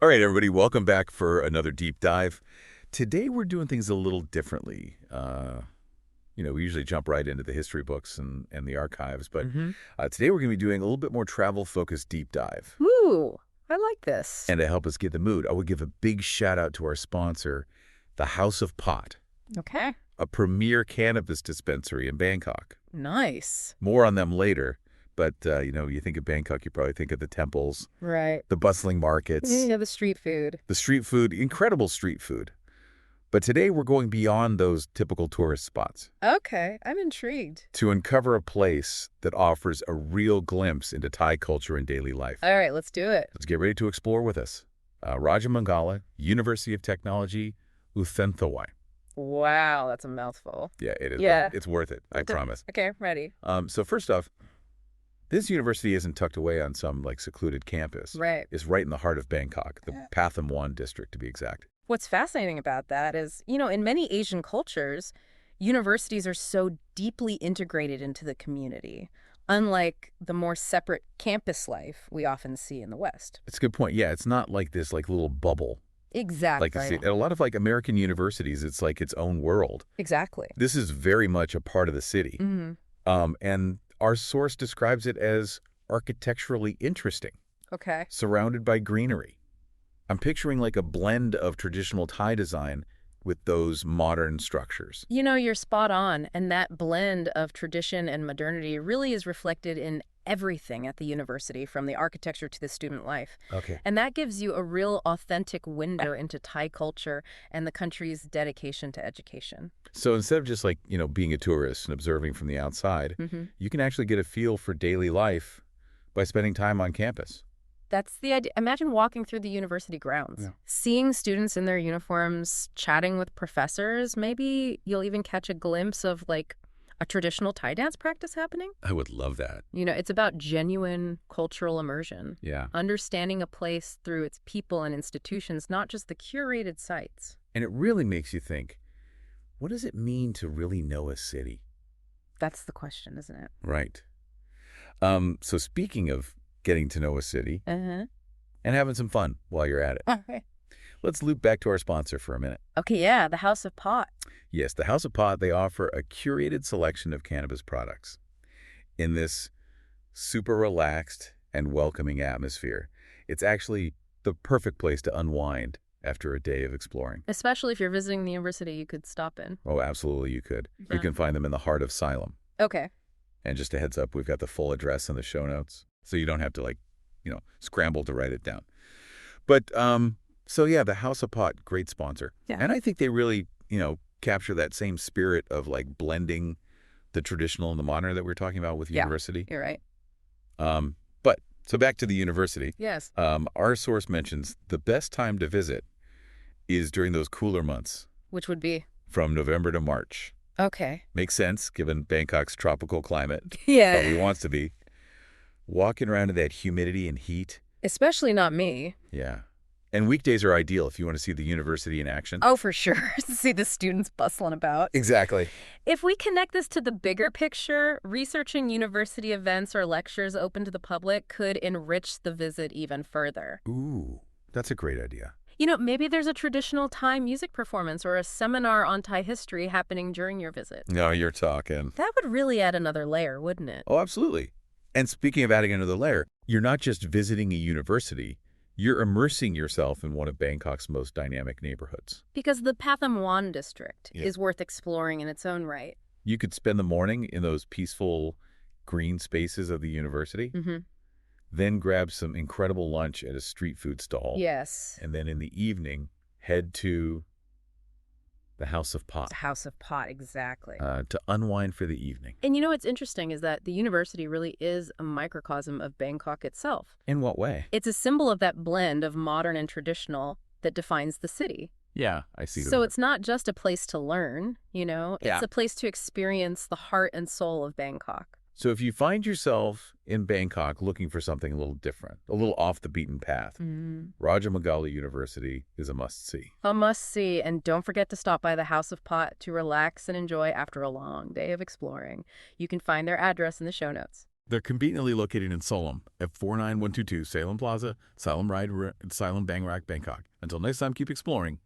All right, everybody, welcome back for another deep dive. Today we're doing things a little differently. We usually jump right into the history books and the archives, but hmm today we're going to be doing a little bit more travel-focused deep dive. Ooh, I like this. And to help us get the mood, I would give a big shout out to our sponsor, the House of Pot, Okay. a premier cannabis dispensary in Bangkok. Nice. More on them later, but you think of Bangkok, you probably think of the temples, Right. the bustling markets, Yeah, the street food. the street food, incredible street food. But today we're going beyond those typical tourist spots Okay, I'm intrigued. to uncover a place that offers a real glimpse into Thai culture and daily life. All right, let's do it. Let's get ready to explore with us. Rajamangala, University of Technology, Uthenthawai. Wow, that's a mouthful. Yeah, it is. Yeah. It's worth it, I promise. Okay, ready. So first off, this university isn't tucked away on some secluded campus. Right. It's right in the heart of Bangkok, the Yeah. Pathum district to be exact. What's fascinating about that is, in many Asian cultures, universities are so deeply integrated into the community, unlike the more separate campus life we often see in the West. It's a good point. Yeah, it's not like this little bubble. Exactly. At a lot of American universities, it's like its own world. Exactly. This is very much a part of the city. hmm And our source describes it as architecturally interesting, Okay. surrounded by greenery. I'm picturing like a blend of traditional Thai design with those modern structures. You're spot on, and that blend of tradition and modernity really is reflected in everything at the university, from the architecture to the student life. Okay. And that gives you a real authentic window into Thai culture and the country's dedication to education. So instead of just being a tourist and observing from the outside, hmm you can actually get a feel for daily life by spending time on campus. That's the idea. Imagine walking through the university grounds, Yeah. seeing students in their uniforms, chatting with professors. Maybe you'll even catch a glimpse of a traditional Thai dance practice happening. I would love that. It's about genuine cultural immersion, Yeah. understanding a place through its people and institutions, not just the curated sites. And it really makes you think, what does it mean to really know a city? That's the question, isn't it? Right. So speaking of getting to know a city Uh-huh. and having some fun while you're at it, Okay. let's loop back to our sponsor for a minute. Okay, yeah, the House of Pot. Yes, the House of Pot, they offer a curated selection of cannabis products in this super relaxed and welcoming atmosphere. It's actually the perfect place to unwind after a day of exploring. Especially if you're visiting the university, you could stop in. Oh, absolutely, you could. You Yeah. can find them in the heart of Siloam. Okay. And just a heads up, we've got the full address in the show notes, so you don't have to scramble to write it down. But so yeah, the House of Pot, great sponsor. Yeah. And I think they really, capture that same spirit of blending the traditional and the modern that we are talking about with Yeah. university. You're right. But so back to the university. Yes. Our source mentions the best time to visit is during those cooler months Which would be? from November to March. Okay. Makes sense given Bangkok's tropical climate. Yeah. Probably wants to be. Walking around in that humidity and heat. Especially not me. Yeah. And weekdays are ideal if you want to see the university in action. Oh, for sure. See the students bustling about. Exactly. If we connect this to the bigger picture, researching university events or lectures open to the public could enrich the visit even further. Ooh, that's a great idea. Maybe there's a traditional Thai music performance or a seminar on Thai history happening during your visit. No, you're talking. That would really add another layer, wouldn't it? Oh, absolutely. And speaking of adding another layer, you're not just visiting a university, you're immersing yourself in one of Bangkok's most dynamic neighborhoods. Because the Pathum district Yeah. is worth exploring in its own right. You could spend the morning in those peaceful green spaces of the university, Mm-hmm. then grab some incredible lunch at a street food stall. Yes. And then in the evening, head to the House of Pot The House of Pot, exactly. to unwind for the evening. And what's interesting is that the university really is a microcosm of Bangkok itself. In what way? It's a symbol of that blend of modern and traditional that defines the city. Yeah, I see. So it's not just a place to learn, it's Yeah. a place to experience the heart and soul of Bangkok. So if you find yourself in Bangkok looking for something a little different, a little off the beaten path, Rajamangala University is a must-see. A must-see, and don't forget to stop by the House of Pot to relax and enjoy after a long day of exploring. You can find their address in the show notes. They're conveniently located in Solom at 49122 Salem Plaza, Salem Bang Rack, Bangkok. Until next time, keep exploring.